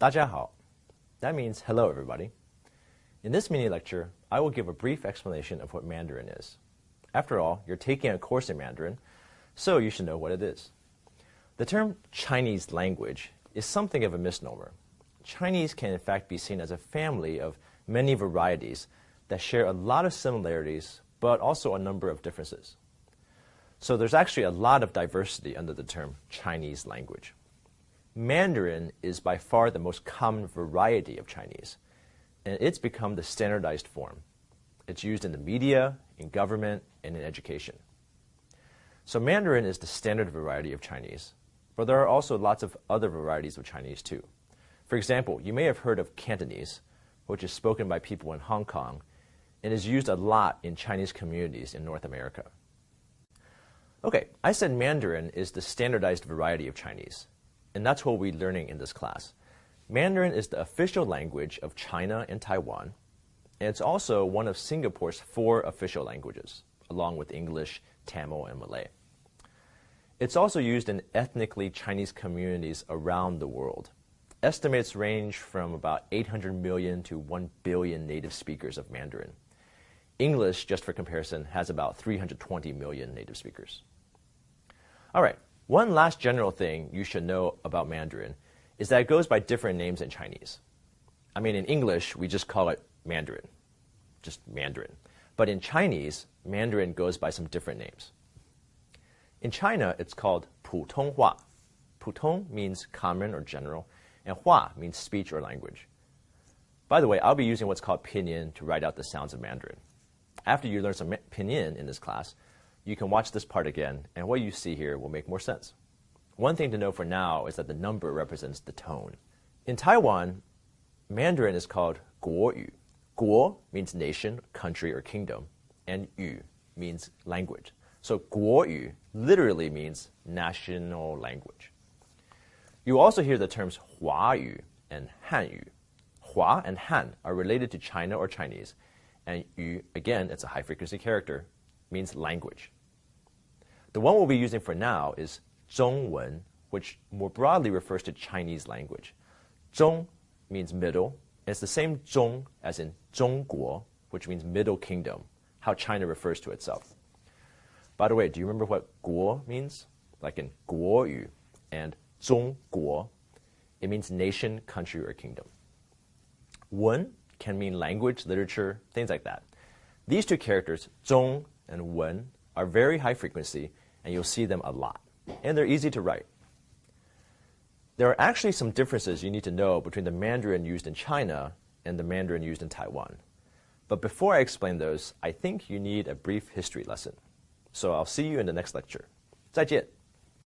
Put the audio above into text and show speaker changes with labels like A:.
A: 大家好. That means hello, everybody. In this mini lecture, I will give a brief explanation of what Mandarin is. After all, you're taking a course in Mandarin, so you should know what it is. The term Chinese language is something of a misnomer. Chinese can in fact be seen as a family of many varieties that share a lot of similarities, but also a number of differences. So there's actually a lot of diversity under the term Chinese language. Mandarin is by far the most common variety of Chinese, and it's become the standardized form. It's used in the media, in government, and in education. So Mandarin is the standard variety of Chinese, but there are also lots of other varieties of Chinese too. For example, you may have heard of Cantonese, which is spoken by people in Hong Kong and is used a lot in Chinese communities in North America. Okay, I said Mandarin is the standardized variety of Chinese, and that's what we're learning in this class. Mandarin is the official language of China and Taiwan, and it's also one of Singapore's 4 official languages, along with English, Tamil, and Malay. It's also used in ethnically Chinese communities around the world. Estimates range from about 800 million to 1 billion native speakers of Mandarin. English, just for comparison, has about 320 million native speakers. All right, one last general thing you should know about Mandarin is that it goes by different names in Chinese. I mean, in English, we just call it Mandarin, just Mandarin. But in Chinese, Mandarin goes by some different names. In China, it's called 普通话. 普通means common or general, and 话 means speech or language. By the way, I'll be using what's called pinyin to write out the sounds of Mandarin. After you learn some pinyin in this class, you can watch this part again, and what you see here will make more sense. One thing to know for now is that the number represents the tone. In Taiwan, Mandarin is called 国语. 国 means nation, country, or kingdom, and 语 means language. So 国语 literally means national language. You also hear the terms 华语 and 汉语. Hua and Han are related to China or Chinese, and yu, again, it's a high-frequency character, means language. The one we'll be using for now is 中文, which more broadly refers to Chinese language. 中 means middle, and it's the same 中 as in 中国, which means middle kingdom, how China refers to itself. By the way, do you remember what 国 means? Like in 国语 and 中国, it means nation, country, or kingdom. 文 can mean language, literature, things like that. These 2 characters, 中 and 文, are very high frequency, and you'll see them a lot. And they're easy to write. There are actually some differences you need to know between the Mandarin used in China and the Mandarin used in Taiwan. But before I explain those, I think you need a brief history lesson. So I'll see you in the next lecture. 再见.